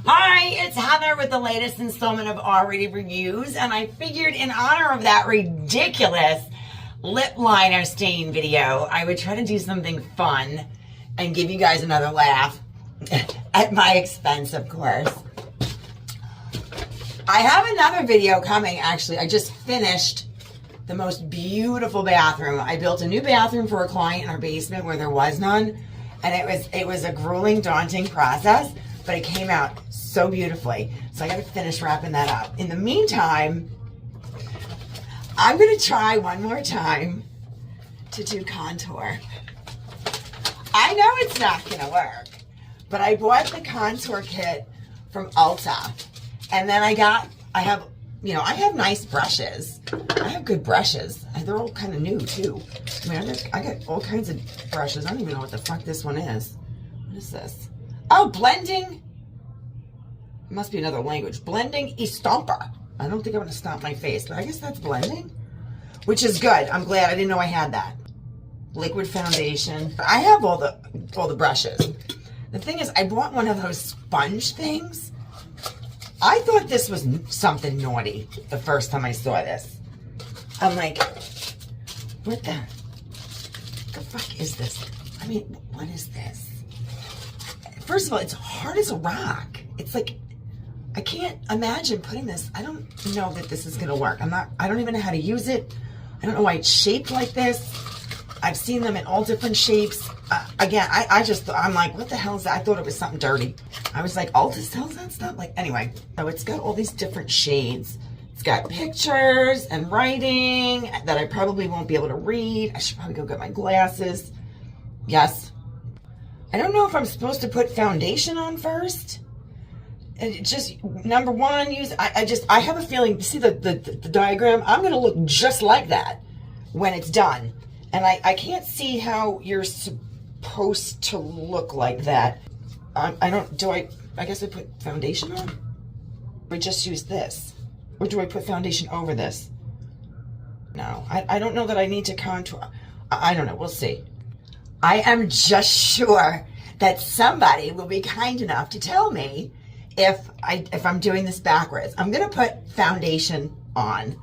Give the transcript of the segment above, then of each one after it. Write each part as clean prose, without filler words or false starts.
Hi, it's Heather with the latest installment of R-Rated Reviews, and I figured in honor of that ridiculous lip liner stain video, I would try to do something fun and give you guys another laugh at my expense, of course. I have another video coming, actually. I just finished the most beautiful bathroom. I built a new bathroom for a client in our basement where there was none, and it was a grueling, daunting process, but it came out so beautifully. So I got to finish wrapping that up. In the meantime, I'm going to try one more time to do contour. I know it's not going to work, but I bought the contour kit from Ulta, and then I have nice brushes. I have good brushes. They're all kind of new too. I mean, I got all kinds of brushes. I don't even know what the fuck this one is. What is this? Oh, blending. It must be another language. Blending estomper. I don't think I want to stomp my face, but I guess that's blending, which is good. I'm glad. I didn't know I had that. Liquid foundation. I have all the brushes. The thing is, I bought one of those sponge things. I thought this was something naughty the first time I saw this. I'm like, what the fuck is this? I mean, what is this? First of all, it's hard as a rock. It's like, I can't imagine putting this. I don't know that this is gonna work. I don't even know how to use it. I don't know why it's shaped like this. I've seen them in all different shapes. Again, I'm like, what the hell is that? I thought it was something dirty. I was like, Ulta sells that stuff? Like, anyway, so it's got all these different shades. It's got pictures and writing that I probably won't be able to read. I should probably go get my glasses. Yes. I don't know if I'm supposed to put foundation on first. And just, number one, I have a feeling, see the diagram? I'm going to look just like that when it's done. And I can't see how you're supposed to look like that. I guess I put foundation on? Or just use this? Or do I put foundation over this? No, I don't know that I need to contour. I don't know, we'll see. I am just sure that somebody will be kind enough to tell me if I'm doing this backwards. I'm gonna put foundation on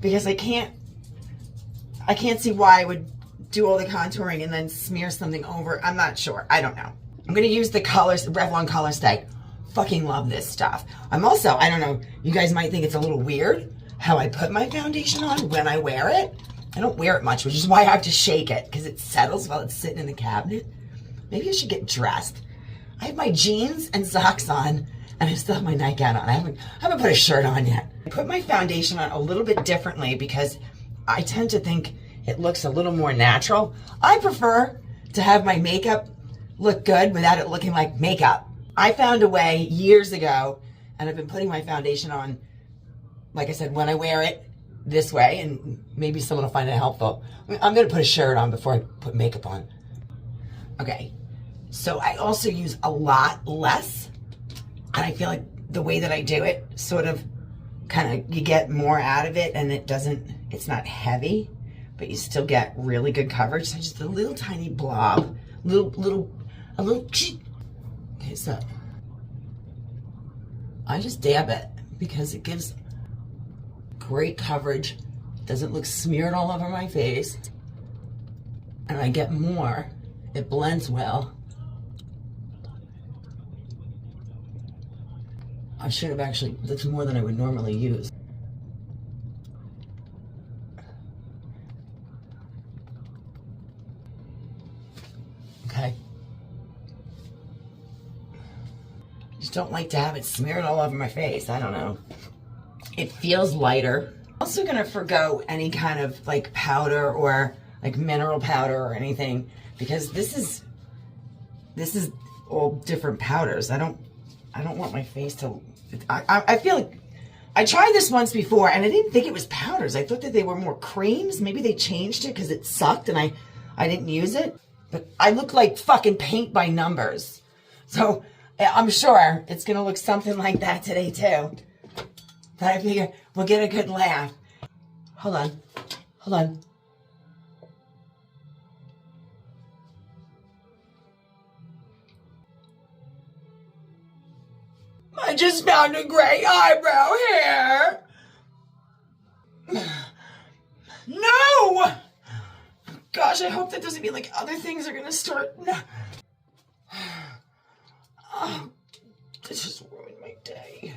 because I can't see why I would do all the contouring and then smear something over. I'm not sure. I don't know. I'm going to use the Revlon Colorstay. Fucking love this stuff. I'm also, I don't know, you guys might think it's a little weird how I put my foundation on when I wear it. I don't wear it much, which is why I have to shake it because it settles while it's sitting in the cabinet. Maybe I should get dressed. I have my jeans and socks on and I still have my nightgown on. I haven't put a shirt on yet. I put my foundation on a little bit differently because I tend to think it looks a little more natural. I prefer to have my makeup look good without it looking like makeup. I found a way years ago, and I've been putting my foundation on, like I said, when I wear it this way, and maybe someone will find it helpful. I'm gonna put a shirt on before I put makeup on. Okay, so I also use a lot less, and I feel like the way that I do it sort of you get more out of it, and it's not heavy, but you still get really good coverage. So just a little tiny blob, a little. Okay, so I just dab it because it gives great coverage. Doesn't look smeared all over my face, and I get more. It blends well. I should have actually. That's more than I would normally use. Okay. Just don't like to have it smeared all over my face. I don't know. It feels lighter. I'm also gonna forgo any kind of like powder or like mineral powder or anything because this is all different powders. I don't want my face to. I feel like I tried this once before and I didn't think it was powders. I thought that they were more creams. Maybe they changed it because it sucked and I didn't use it. But I look like fucking paint by numbers. So I'm sure it's going to look something like that today too. But I figure we'll get a good laugh. Hold on. I just found a gray eyebrow hair. No! Gosh, I hope that doesn't mean like other things are gonna start. No. Oh, this just ruined my day.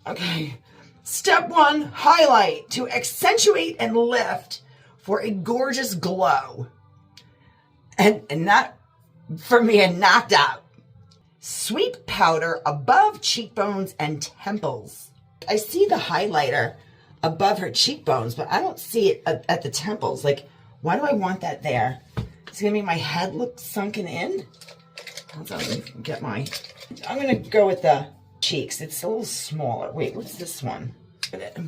Okay. Step 1, highlight to accentuate and lift for a gorgeous glow. And not for me and knocked out. Sweep powder above cheekbones and temples. I see the highlighter above her cheekbones, but I don't see it at the temples. Like, why do I want that there? It's gonna make my head look sunken in. Hold on, let me get my... I'm gonna go with the cheeks. It's a little smaller. Wait, what's this one?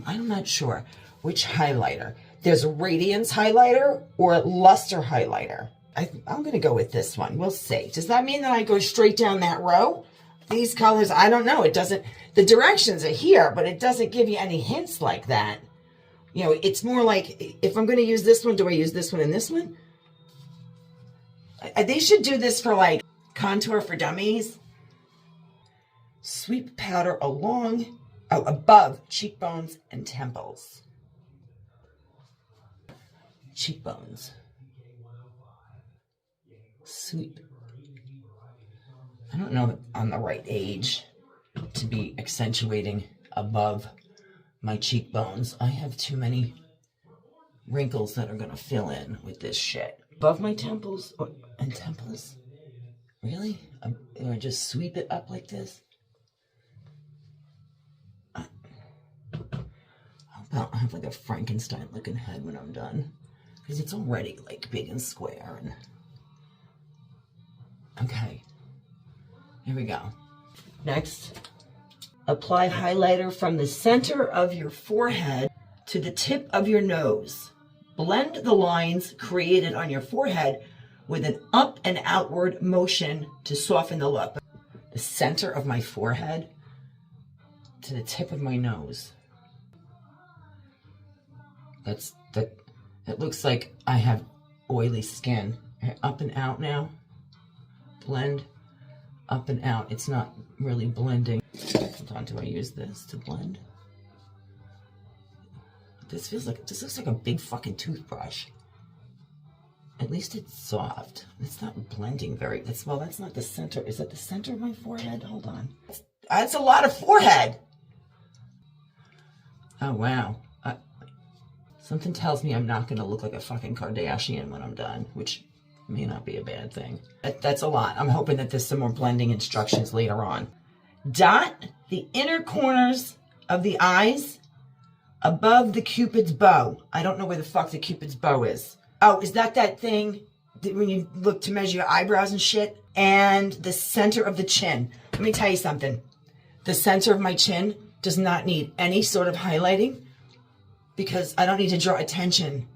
I'm not sure which highlighter. There's a Radiance highlighter or Luster highlighter. I'm gonna go with this one. We'll see. Does that mean that I go straight down that row? These colors, I don't know. It doesn't, the directions are here, but it doesn't give you any hints like that. You know, it's more like, if I'm gonna use this one, do I use this one and this one? They should do this for like contour for dummies. Sweep powder above cheekbones and temples. Cheekbones. Sweep. I don't know if I'm the right age to be accentuating above my cheekbones. I have too many wrinkles that are gonna fill in with this shit. Above my temples and temples? Really? Or just sweep it up like this? I'll have like a Frankenstein looking head when I'm done. Because it's already like big and square. And okay. Here we go. Next, apply highlighter from the center of your forehead to the tip of your nose. Blend the lines created on your forehead with an up and outward motion to soften the look. The center of my forehead to the tip of my nose. It looks like I have oily skin. Up and out now. Blend up and out. It's not really blending. Hold on, do I use this to blend? This looks like a big fucking toothbrush. At least it's soft. It's not blending very. Well, that's not the center. Is that the center of my forehead? Hold on. That's a lot of forehead. Oh wow. Something tells me I'm not going to look like a fucking Kardashian when I'm done, which may not be a bad thing. That's a lot. I'm hoping that there's some more blending instructions later on. Dot the inner corners of the eyes above the Cupid's bow. I don't know where the fuck the Cupid's bow is. Oh, is that thing that when you look to measure your eyebrows and shit? And the center of the chin. Let me tell you something. The center of my chin does not need any sort of highlighting because I don't need to draw attention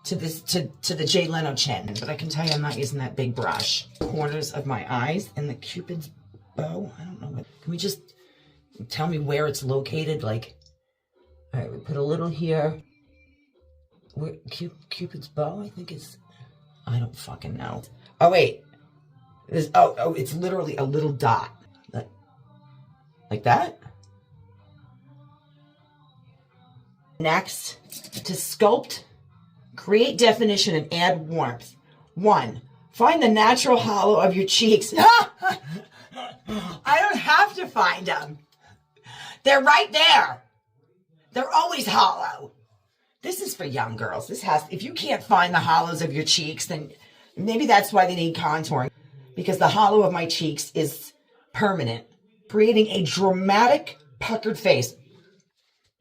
to this to the Jay Leno chin. But I can tell you I'm not using that big brush. Corners of my eyes and the Cupid's bow. I don't know. Can we just tell me where it's located? Like, all right, we put a little here. Where Cupid's bow, I think is, I don't fucking know. Oh wait, it's literally a little dot, like that. Next, to sculpt, create definition and add warmth. 1, find the natural hollow of your cheeks. I don't have to find them. They're right there. They're always hollow. This is for young girls. If you can't find the hollows of your cheeks, then maybe that's why they need contouring, because the hollow of my cheeks is permanent, creating a dramatic puckered face.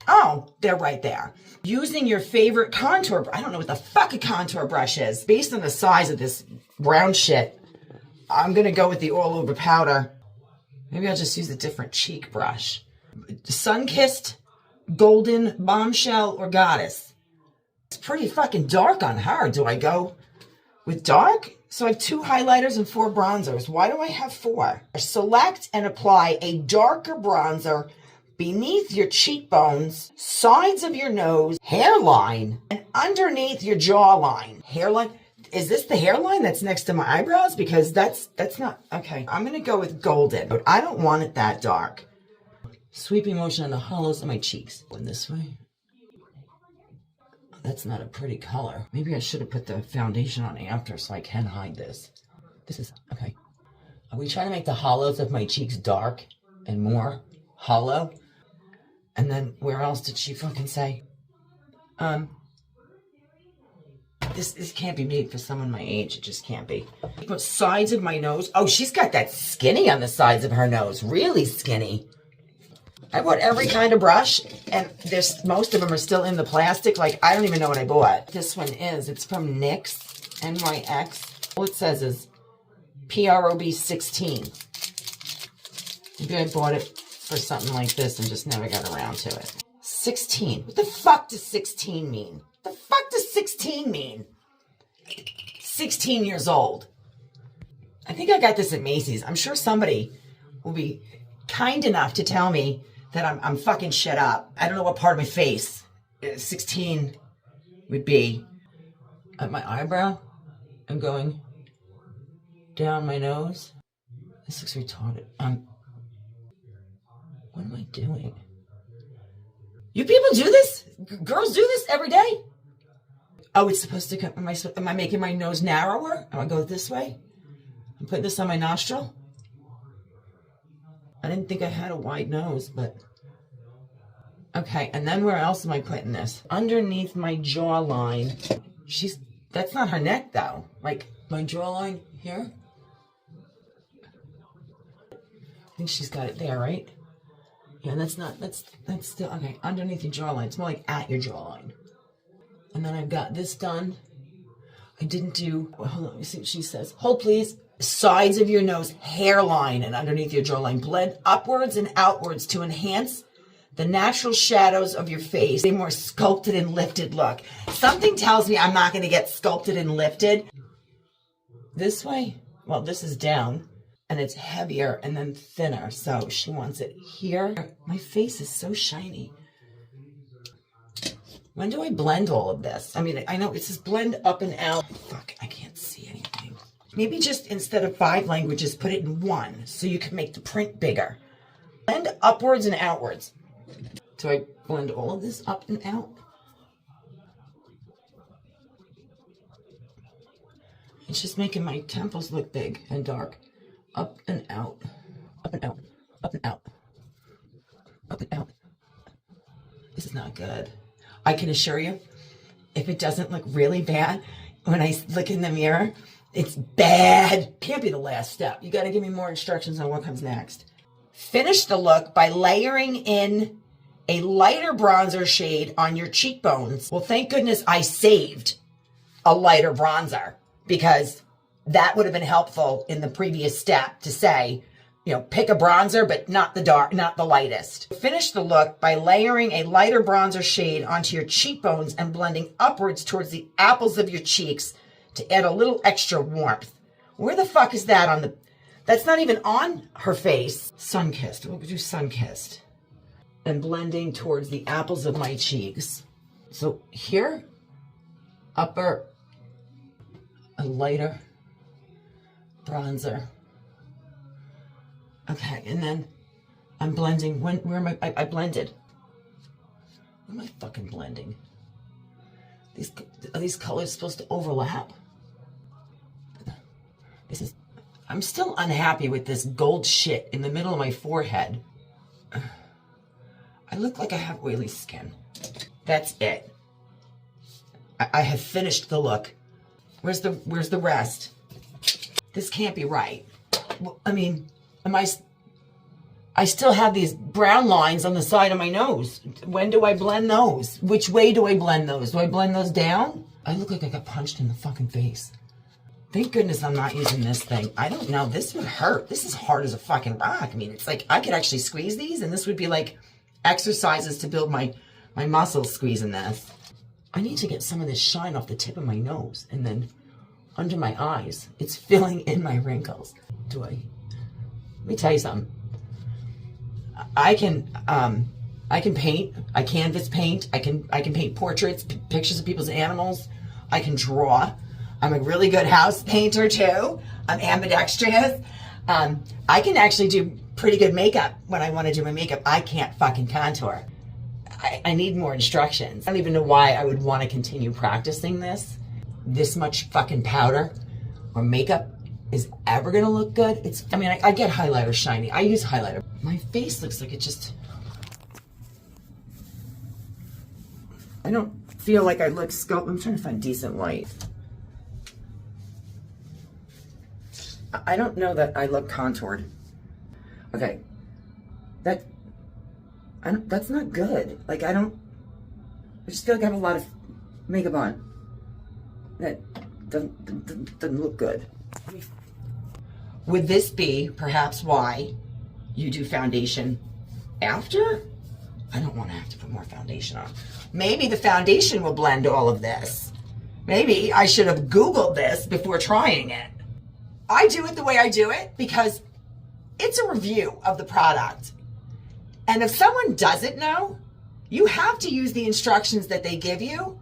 Oh, they're right there. Using your favorite contour, I don't know what the fuck a contour brush is. Based on the size of this brown shit, I'm gonna go with the all over powder. Maybe I'll just use a different cheek brush. Sun-kissed, golden, bombshell, or goddess. It's pretty fucking dark on her. Do I go with dark? So I have 2 highlighters and 4 bronzers. Why do I have 4? Select and apply a darker bronzer beneath your cheekbones, sides of your nose, hairline, and underneath your jawline. Hairline? is this the hairline that's next to my eyebrows? Because that's not, okay. I'm gonna go with golden, but I don't want it that dark. Sweeping motion on the hollows of my cheeks. Going this way. That's not a pretty color. Maybe I should have put the foundation on after so I can hide this. This is, okay. Are we trying to make the hollows of my cheeks dark and more hollow? And then where else did she fucking say? This can't be made for someone my age. It just can't be. But sides of my nose. Oh, she's got that skinny on the sides of her nose. Really skinny. I bought every kind of brush, and there's most of them are still in the plastic. Like, I don't even know what I bought. This one is. It's from NYX, NYX. All it says is PROB 16. Maybe I bought it for something like this and just never got around to it. 16. What the fuck does 16 mean? What the fuck does 16 mean? 16 years old. I think I got this at Macy's. I'm sure somebody will be kind enough to tell me that I'm fucking shit up. I don't know what part of my face 16 would be. At my eyebrow, I'm going down my nose. This looks retarded. What am I doing? You people do this? Girls do this every day? Oh, it's supposed to come. Am I making my nose narrower? Am I go this way? I'm putting this on my nostril? I didn't think I had a wide nose, but... Okay, and then where else am I putting this? Underneath my jawline. That's not her neck, though. Like, my jawline here? I think she's got it there, right? Yeah, that's still... Okay, underneath your jawline. It's more like at your jawline. And then I've got this done. I didn't do... Well, hold on, let me see what she says. Hold, please. Sides of your nose, hairline, and underneath your jawline. Blend upwards and outwards to enhance the natural shadows of your face. A more sculpted and lifted look. Something tells me I'm not going to get sculpted and lifted. This way? Well, this is down, and it's heavier and then thinner. So she wants it here. My face is so shiny. When do I blend all of this? I mean, I know it says blend up and out. Fuck, I can't see anything. Maybe just instead of 5 languages, put it in 1 so you can make the print bigger. Blend upwards and outwards. Do I blend all of this up and out? It's just making my temples look big and dark. Up and out. Up and out. Up and out. Up and out. This is not good. I can assure you, if it doesn't look really bad, when I look in the mirror, it's bad. Can't be the last step. You got to give me more instructions on what comes next. Finish the look by layering in a lighter bronzer shade on your cheekbones. Well, thank goodness I saved a lighter bronzer, because that would have been helpful in the previous step to say, you know, pick a bronzer, but not the dark, not the lightest. Finish the look by layering a lighter bronzer shade onto your cheekbones and blending upwards towards the apples of your cheeks to add a little extra warmth. Where the fuck is that on the... That's not even on her face. Sun-kissed. We'll do sun-kissed. And blending towards the apples of my cheeks. So here, upper, a lighter bronzer. Okay, and then I'm blending. Where am I? I blended. Where am I fucking blending? Are these colors supposed to overlap? I'm still unhappy with this gold shit in the middle of my forehead. I look like I have oily skin. That's it. I have finished the look. Where's the rest? This can't be right. I mean, I still have these brown lines on the side of my nose. When do I blend those? Which way do I blend those? Do I blend those down? I look like I got punched in the fucking face. Thank goodness I'm not using this thing. I don't know. This would hurt. This is hard as a fucking rock. I mean, it's like I could actually squeeze these, and this would be like exercises to build my muscles squeezing this. I need to get some of this shine off the tip of my nose and then under my eyes. It's filling in my wrinkles. Let me tell you something. I can paint. I canvas paint. I can paint portraits, pictures of people's animals. I can draw. I'm a really good house painter too. I'm ambidextrous. I can actually do pretty good makeup when I want to do my makeup. I can't fucking contour. I need more instructions. I don't even know why I would want to continue practicing this. This much fucking powder or makeup is ever gonna look good. I get highlighter shiny. I use highlighter. My face looks like it just, I don't feel like I look sculpt. I'm trying to find decent light. I don't know that I look contoured. Okay, that's not good. Like I just feel like I have a lot of makeup on. That doesn't look good. Would this be perhaps why you do foundation after? I don't want to have to put more foundation on. Maybe the foundation will blend all of this. Maybe I should have Googled this before trying it. I do it the way I do it because it's a review of the product. And if someone doesn't know, you have to use the instructions that they give you.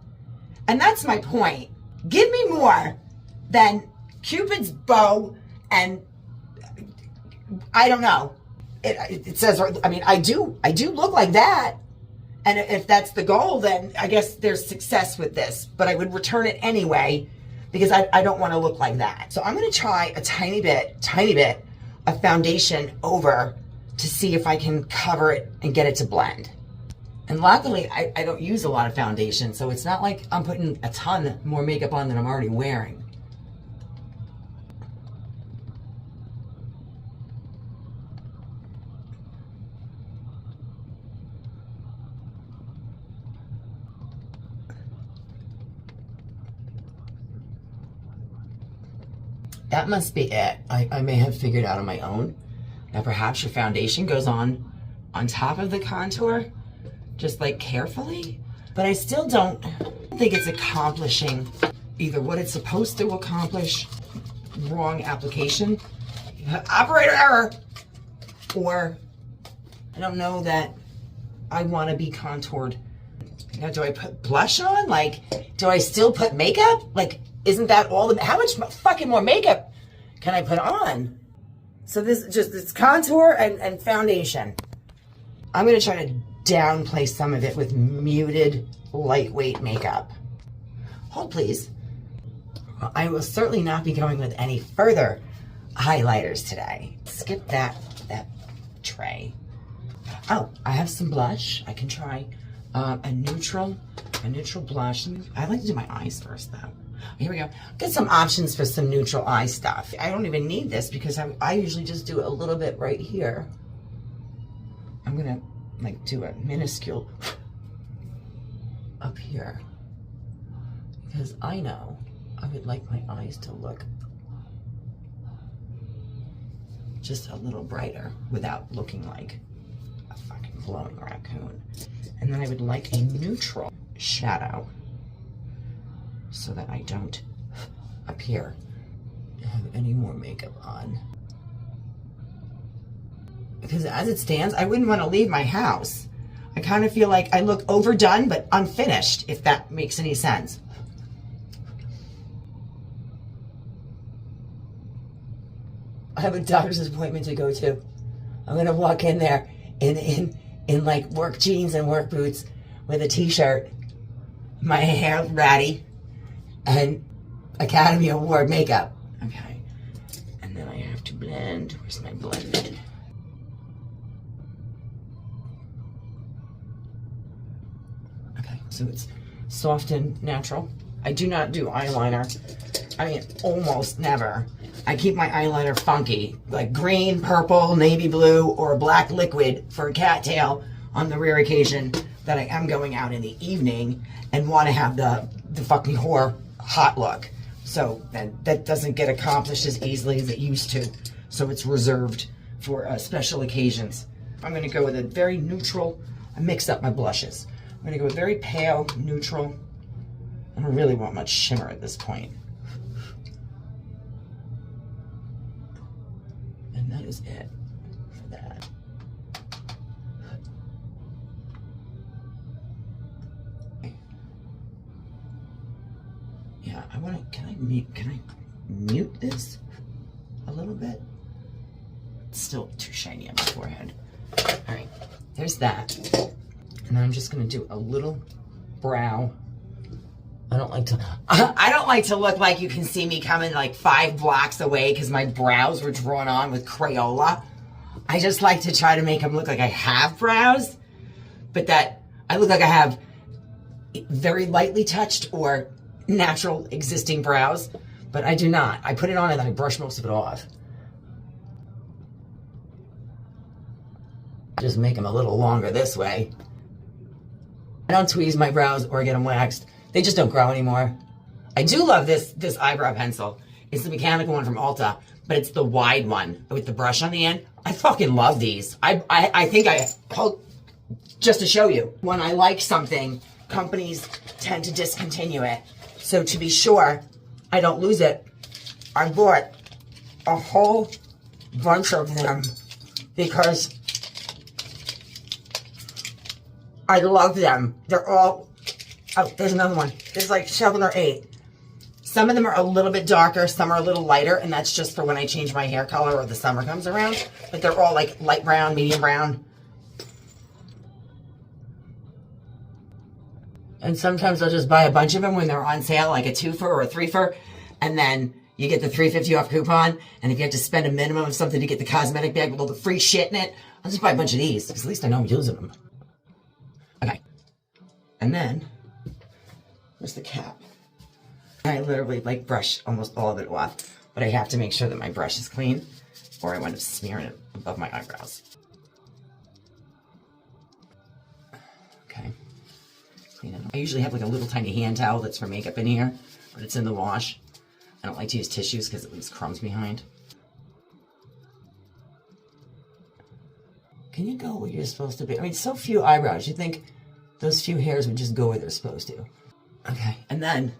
And that's my point. Give me more than Cupid's bow and I don't know. It says, I mean, I do look like that. And if that's the goal, then I guess there's success with this. But I would return it anyway because I don't want to look like that. So I'm going to try a tiny bit of foundation over to see if I can cover it and get it to blend. And luckily, I don't use a lot of foundation, so it's not like I'm putting a ton more makeup on than I'm already wearing. That must be it. I may have figured out on my own. Now perhaps your foundation goes on top of the contour, just like carefully. But I still don't think it's accomplishing either what it's supposed to accomplish, wrong application, operator error, or I don't know that I want to be contoured. Now, do I put blush on? Like, do I still put makeup? Like, isn't that all the, how much fucking more makeup can I put on? So it's contour and foundation. I'm going to try to downplay some of it with muted, lightweight makeup. Hold please. I will certainly not be going with any further highlighters today. Skip that tray. Oh, I have some blush. I can try a neutral blush. I like to do my eyes first though. Here we go. Get some options for some neutral eye stuff. I don't even need this because I usually just do a little bit right here. I'm gonna like do a minuscule up here because I know I would like my eyes to look just a little brighter without looking like a fucking glowing raccoon. And then I would like a neutral shadow so that I don't appear to have any more makeup on. Because as it stands, I wouldn't want to leave my house. I kind of feel like I look overdone but unfinished, if that makes any sense. I have a doctor's appointment to go to. I'm gonna walk in there in like work jeans and work boots with a t-shirt, my hair ratty, and Academy Award makeup. Okay, and then I have to blend. Where's my blend? Okay, so it's soft and natural. I do not do eyeliner. I mean, almost never. I keep my eyeliner funky, like green, purple, navy blue, or a black liquid for a cattail on the rare occasion that I am going out in the evening and want to have the fucking whore hot look. So that doesn't get accomplished as easily as it used to. So it's reserved for special occasions. I'm going to go with a very neutral. I mixed up my blushes. I'm going to go with very pale, neutral. I don't really want much shimmer at this point. And that is it for that. Yeah, can I mute this a little bit? It's still too shiny on my forehead. All right, there's that. And then I'm just gonna do a little brow. I don't like to look like you can see me coming like 5 blocks away because my brows were drawn on with Crayola. I just like to try to make them look like I have brows, but that I look like I have very lightly touched or natural existing brows, but I do not. I put it on and then I brush most of it off. Just make them a little longer this way. I don't tweeze my brows or get them waxed. They just don't grow anymore. I do love this eyebrow pencil. It's the mechanical one from Ulta, but it's the wide one with the brush on the end. I fucking love these. I think just to show you, when I like something, companies tend to discontinue it. So to be sure I don't lose it, I bought a whole bunch of them because I love them. They're all, oh, there's another one. There's like 7 or 8. Some of them are a little bit darker, some are a little lighter, and that's just for when I change my hair color or the summer comes around. But they're all like light brown, medium brown. And sometimes I'll just buy a bunch of them when they're on sale, like a 2-for or a 3-for, and then you get the $3.50 off coupon. And if you have to spend a minimum of something to get the cosmetic bag with all the free shit in it, I'll just buy a bunch of these, because at least I know I'm using them. Okay. And then, where's the cap? I literally like brush almost all of it off, but I have to make sure that my brush is clean or I wind up smearing it above my eyebrows. Okay. Clean it up. I usually have like a little tiny hand towel that's for makeup in here, but it's in the wash. I don't like to use tissues because it leaves crumbs behind. Can you go where you're supposed to be? I mean, so few eyebrows. You'd think those few hairs would just go where they're supposed to. Okay, and then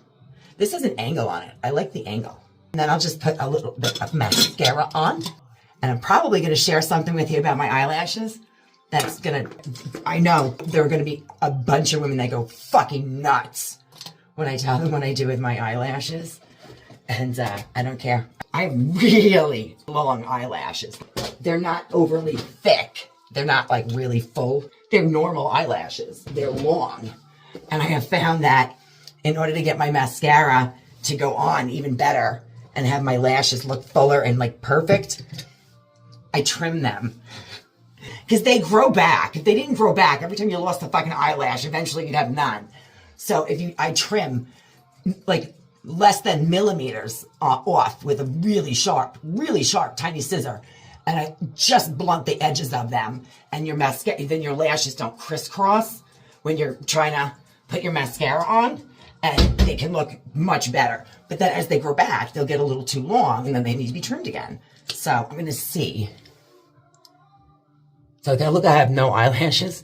this has an angle on it. I like the angle. And then I'll just put a little bit of mascara on. And I'm probably going to share something with you about my eyelashes. That's going to, I know there are going to be a bunch of women that go fucking nuts when I tell them what I do with my eyelashes. And I don't care. I have really long eyelashes. They're not overly thick. They're not like really full. They're normal eyelashes. They're long. And I have found that in order to get my mascara to go on even better and have my lashes look fuller and like perfect, I trim them. Because they grow back. If they didn't grow back, every time you lost a fucking eyelash, eventually you'd have none. So I trim like less than millimeters off with a really sharp, tiny scissor. And I just blunt the edges of them. And your mascara, then your lashes don't crisscross when you're trying to put your mascara on. And they can look much better. But then as they grow back, they'll get a little too long and then they need to be trimmed again. So I'm going to see. So look, I have no eyelashes.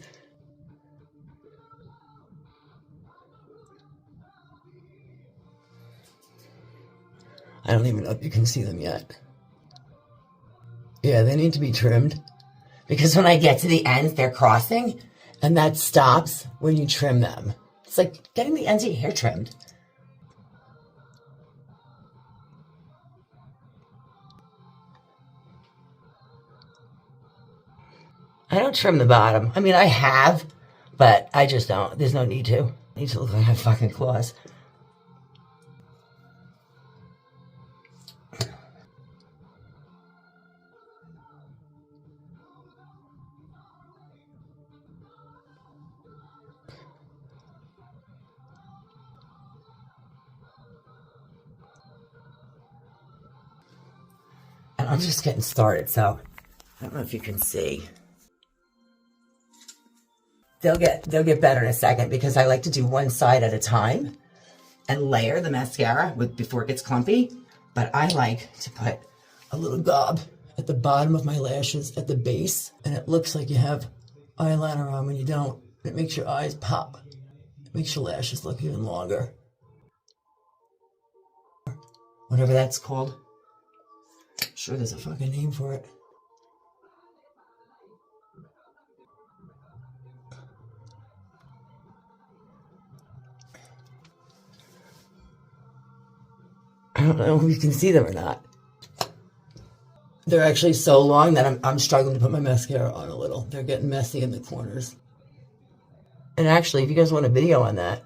I don't even know if you can see them yet. Yeah, they need to be trimmed. Because when I get to the ends, they're crossing. And that stops when you trim them. It's like getting the ends of your hair trimmed. I don't trim the bottom. I mean, I have, but I just don't. There's no need to. I need to look like I have fucking claws. And I'm just getting started, so I don't know if you can see. They'll get better in a second because I like to do one side at a time and layer the mascara before it gets clumpy. But I like to put a little gob at the bottom of my lashes at the base, and it looks like you have eyeliner on when you don't. It makes your eyes pop. It makes your lashes look even longer. Whatever that's called. I'm sure there's a fucking name for it. don't know if you can see them or not. They're actually so long that I'm struggling to put my mascara on a little. They're getting messy in the corners. And actually, if you guys want a video on that,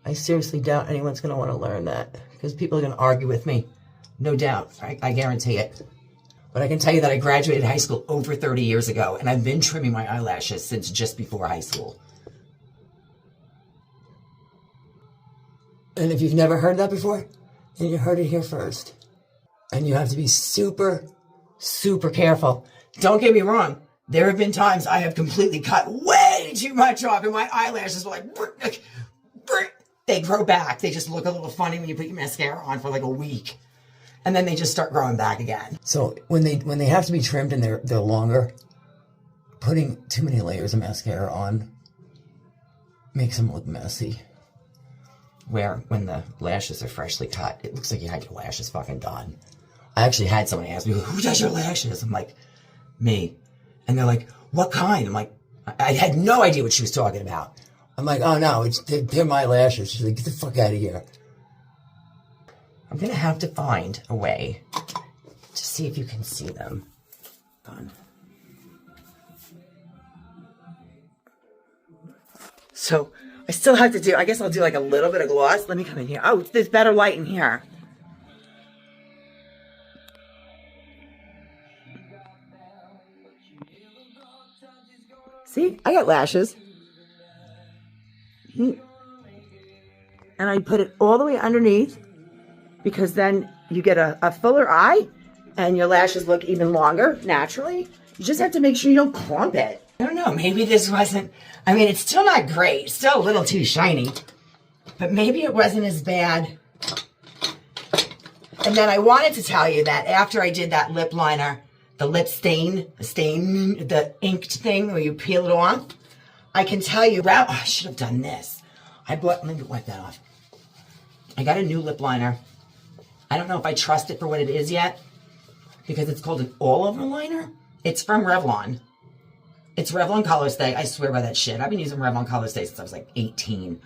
I seriously doubt anyone's going to want to learn that because people are going to argue with me. No doubt. I guarantee it. But I can tell you that I graduated high school over 30 years ago, and I've been trimming my eyelashes since just before high school. And if you've never heard that before, then you heard it here first. And you have to be super, super careful. Don't get me wrong. There have been times I have completely cut way too much off, and my eyelashes were like, they grow back. They just look a little funny when you put your mascara on for like a week. And then they just start growing back again. So when they have to be trimmed and they're longer, putting too many layers of mascara on makes them look messy. Where when the lashes are freshly cut, it looks like you had your lashes fucking done. I actually had someone ask me, who does your lashes? I'm like, me. And they're like, what kind? I'm like, I had no idea what she was talking about. I'm like, oh no, they're my lashes. She's like, get the fuck out of here. I'm going to have to find a way to see if you can see them. Done. So I still have to do, I guess I'll do like a little bit of gloss. Let me come in here. Oh, there's better light in here. See, I got lashes. And I put it all the way underneath because then you get a fuller eye and your lashes look even longer naturally. You just have to make sure you don't clump it. I don't know, maybe this wasn't, I mean, it's still not great. It's still a little too shiny, but maybe it wasn't as bad. And then I wanted to tell you that after I did that lip liner, the lip stain, the inked thing where you peel it off, I can tell you, oh, I should have done this. Let me wipe that off. I got a new lip liner. I don't know if I trust it for what it is yet because it's called an all-over liner. It's from Revlon. It's Revlon Colorstay. I swear by that shit. I've been using Revlon Colorstay since I was like 18.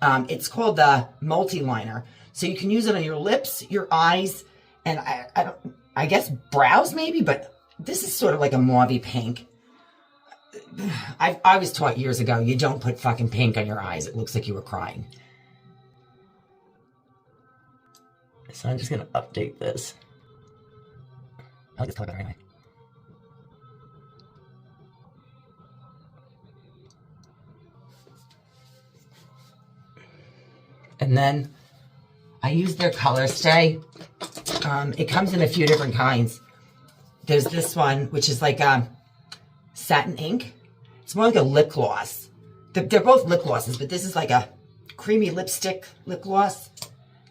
It's called the multi-liner. So you can use it on your lips, your eyes, and I guess brows maybe, but this is sort of like a mauvey pink. I was taught years ago, you don't put fucking pink on your eyes. It looks like you were crying. So I'm just going to update this. I like this color better anyway. And then I use their Colorstay. It comes in a few different kinds. There's this one, which is like satin ink. It's more like a lip gloss. They're both lip glosses, but this is like a creamy lipstick lip gloss.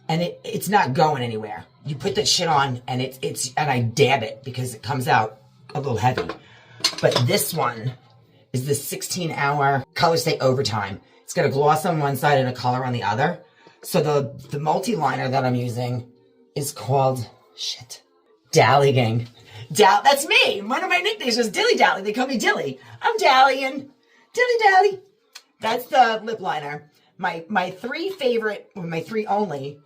And it's not going anywhere. You put that shit on and and I dab it because it comes out a little heavy. But this one is the 16-hour Colorstay Overtime. It's got a gloss on one side and a color on the other. So the multi-liner that I'm using is called, Dally Gang. That's me. One of my nicknames was Dilly Dally. They call me Dilly. I'm dallying. Dilly Dally. That's the lip liner. My three favorite, or my three only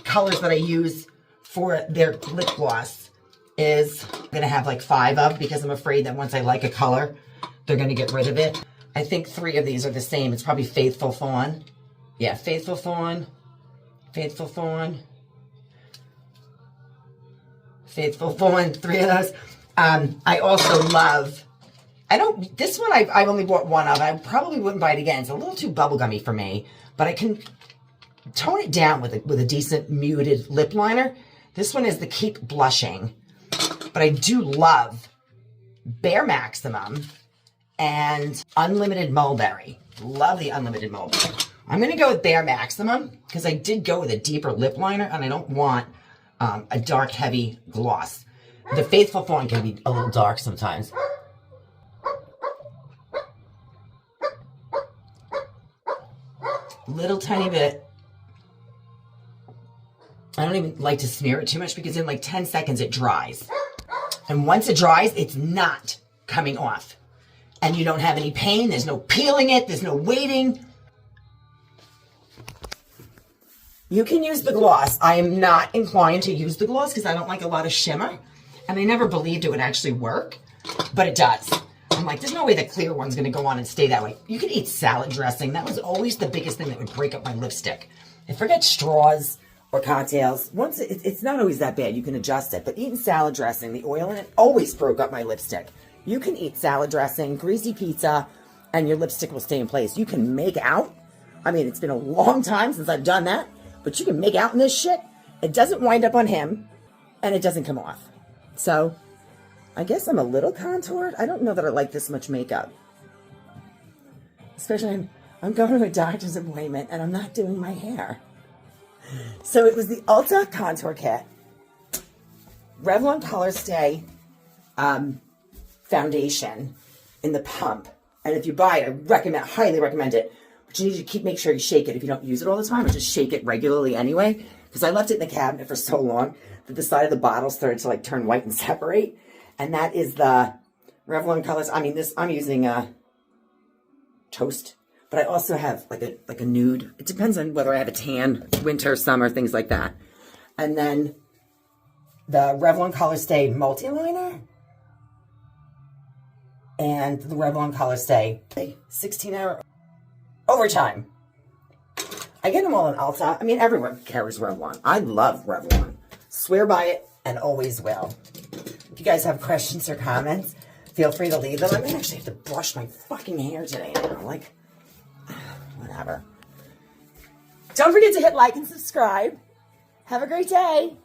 colors that I use for their lip gloss is I'm going to have like 5 of because I'm afraid that once I like a color, they're going to get rid of it. I think 3 of these are the same. It's probably Faithful Fawn. Yeah, Faithful Fawn, Faithful Fawn, Faithful Fawn, 3 of those. I also love, this one I've only bought 1 of. I probably wouldn't buy it again. It's a little too bubblegummy for me, but I can tone it down with a decent muted lip liner. This one is the Keep Blushing, but I do love Bare Maximum and Unlimited Mulberry. Love the Unlimited Mulberry. I'm going to go with Bare Maximum because I did go with a deeper lip liner and I don't want a dark, heavy gloss. The Faithful Fawn can be a little dark sometimes. Little tiny bit. I don't even like to smear it too much because in like 10 seconds it dries. And once it dries, it's not coming off. And you don't have any pain. There's no peeling it. There's no waiting. You can use the gloss. I am not inclined to use the gloss because I don't like a lot of shimmer. And I never believed it would actually work, but it does. I'm like, there's no way the clear one's going to go on and stay that way. You can eat salad dressing. That was always the biggest thing that would break up my lipstick. And forget straws or cocktails. Once it's not always that bad. You can adjust it. But eating salad dressing, the oil in it always broke up my lipstick. You can eat salad dressing, greasy pizza, and your lipstick will stay in place. You can make out. I mean, it's been a long time since I've done that. But you can make out in this shit. It doesn't wind up on him. And it doesn't come off. So, I guess I'm a little contoured. I don't know that I like this much makeup. Especially, I'm going to a doctor's appointment and I'm not doing my hair. So it was the Ulta Contour Kit, Revlon Colorstay foundation in the pump. And if you buy it, I highly recommend it. But you need to make sure you shake it if you don't use it all the time, or just shake it regularly anyway. Because I left it in the cabinet for so long that the side of the bottle started to like turn white and separate. And that is the Revlon Colors. I mean, I'm using Toast, but I also have like a nude. It depends on whether I have a tan, winter, summer, things like that. And then the Revlon Colorstay multi-liner and the Revlon Colorstay 16-hour overtime. I get them all in Ulta. I mean, everyone carries Revlon. I love Revlon. Swear by it and always will. If you guys have questions or comments, feel free to leave them. I may actually have to brush my fucking hair today now. Like, whatever. Don't forget to hit like and subscribe. Have a great day.